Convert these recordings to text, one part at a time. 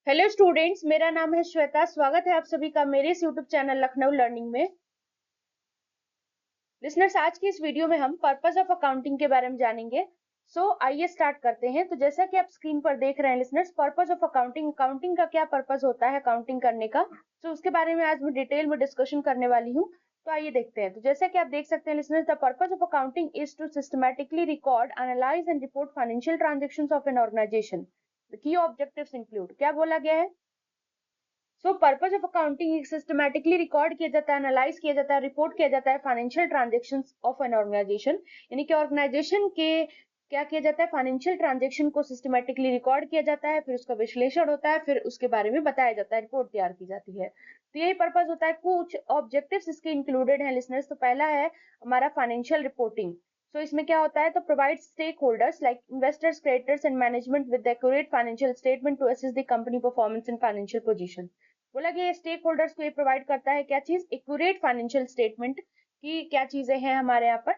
Hello students, मेरा नाम है श्वेता। स्वागत है आप सभी का मेरे इस यूट्यूब चैनल लखनऊ लर्निंग में। लिसनर्स, आज की इस वीडियो में हम पर्पस ऑफ अकाउंटिंग के बारे में जानेंगे। आइए स्टार्ट करते हैं। तो जैसा कि आप स्क्रीन पर देख रहे हैं listeners, purpose of accounting, accounting का क्या पर्पस होता है अकाउंटिंग करने का, उसके बारे में आज मैं डिटेल में डिस्कशन करने वाली हूँ। तो आइए देखते हैं। तो जैसा कि आप देख सकते हैं listeners, the purpose of accounting is to systematically record, analyze and report financial transactions of an organization. Key objectives include, क्या बोला गया है? Purpose of accounting systematically record किया जाता है, एनालाइज किया जाता है, रिपोर्ट किया जाता है financial transactions of an organization, यानी कि ऑर्गेनाइजेशन के क्या किया जाता है, फाइनेंशियल ट्रांजेक्शन को सिस्टमैटिकली रिकॉर्ड किया जाता है, फिर उसका विश्लेषण होता है, फिर उसके बारे में बताया जाता है, रिपोर्ट तैयार की जाती है। तो यही पर्पस होता है। कुछ ऑब्जेक्टिव्स इसके इंक्लूडेड हैं लिसनर्स। तो पहला है हमारा फाइनेंशियल रिपोर्टिंग। इसमें क्या होता है, तो provide stakeholders like investors, creditors and management with accurate financial statement to assess the company performance and financial position. बोला गया स्टेक होल्डर्स को ये प्रोवाइड करता है क्या चीज, एक्यूरेट फाइनेंशियल स्टेटमेंट की क्या चीजें हैं हमारे यहाँ पर,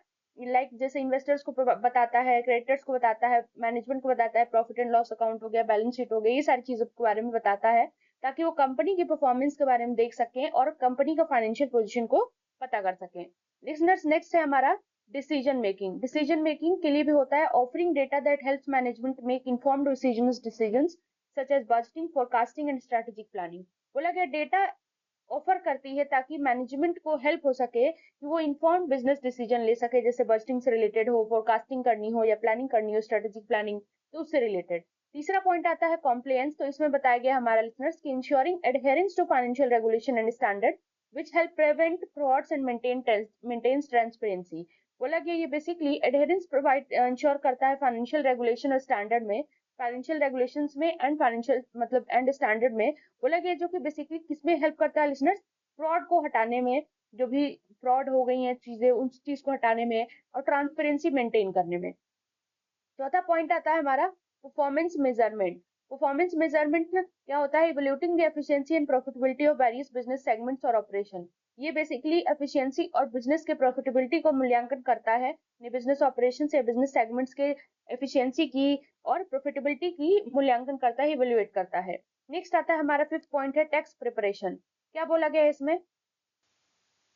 जैसे इन्वेस्टर्स को बताता है, क्रेडिटर्स को बताता है, मैनेजमेंट को बताता है, प्रॉफिट एंड लॉस अकाउंट हो गया, बैलेंस शीट हो गया, ये सारी चीजों के बारे में बताता है, ताकि वो कंपनी की परफॉर्मेंस के बारे में देख सकें और कंपनी का फाइनेंशियल पोजिशन को पता कर सकें। लिसनर्स, नेक्स्ट है हमारा डिसीजन मेकिंग। डिसीजन मेकिंग के लिए भी होता है offering data that helps management make informed decisions such as budgeting, forecasting and strategic planning. बोला गया डेटा ऑफर करती है ताकि मैनेजमेंट को हेल्प हो सके कि वो इन्फॉर्म बिजनेस डिसीजन ले सके, जैसे बजटिंग से रिलेटेड हो, फोरकास्टिंग करनी हो या प्लानिंग करनी हो, स्ट्रेटेजिक प्लानिंग, तो उससे रिलेटेड। तीसरा पॉइंट आता है कॉम्प्लायंस। तो इसमें बताया गया हमारा लिसनर्स की ensuring adherence to financial regulation and standard which help prevent frauds and maintains transparency। बोला गया ये बेसिकली एडहेरेंस प्रोवाइड इंश्योर करता है फाइनेंशियल रेगुलेशन और स्टैंडर्ड में, फाइनेंशियल रेगुलेशंस में एंड फाइनेंशियल मतलब एंड स्टैंडर्ड में। बोला गया जो कि बेसिकली किसमें हेल्प करता है लिसनर्स, फ्रॉड को हटाने में, जो भी फ्रॉड हो गई हैं चीजें उन चीज को हटाने में और ट्रांसपेरेंसी मेंटेन करने में। चौथा पॉइंट आता है हमारा परफॉर्मेंस मेजरमेंट। परफॉर्मेंस मेजरमेंट में क्या होता है, evaluating the efficiency and profitability of various business segments और ऑपरेशन। ये बेसिकली एफिशिएंसी और बिजनेस के प्रॉफिटेबिलिटी को मूल्यांकन करता है, बिजनेस ऑपरेशन या बिजनेस सेगमेंट्स के एफिशिएंसी की और प्रॉफिटेबिलिटी की मूल्यांकन करता है, इवैल्यूएट करता है। नेक्स्ट आता है हमारा फिफ्थ पॉइंट है टैक्स प्रिपरेशन। क्या बोला गया है इसमें?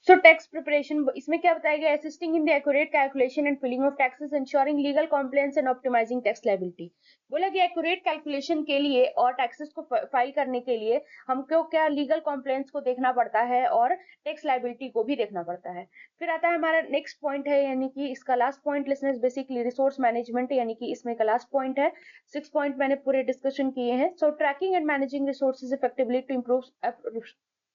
टैक्स प्रिपरेशन, इसमें क्या बताया गया, assisting in the accurate calculation and filling of taxes, ensuring legal compliance and optimizing tax liability. बोला गया एक्यूरेट कैलकुलेशन के लिए और टैक्सेस को फाइल करने के लिए हमको क्या लीगल कॉम्प्लायंस को देखना पड़ता है और टैक्स लायबिलिटी को भी देखना पड़ता है। फिर आता है हमारा नेक्स्ट पॉइंट है, यानी कि इसका last point listeners, basically resource management, यानी कि इसमें का लास्ट पॉइंट है। 6 पॉइंट मैंने पूरे डिस्कशन किए हैं। Tracking and managing resources effectively to improve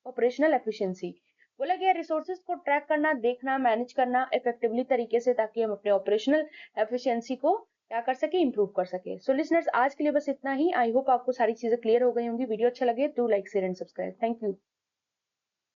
operational efficiency. बोला गया रिसोर्सेज को ट्रैक करना, देखना, मैनेज करना इफेक्टिवली तरीके से, ताकि हम अपने ऑपरेशनल एफिशिएंसी को क्या कर सके, इंप्रूव कर सके। लिसनर्स, आज के लिए बस इतना ही। आई होप आपको सारी चीजें क्लियर हो गई होंगी। वीडियो अच्छा लगे तो like share and subscribe. Thank you.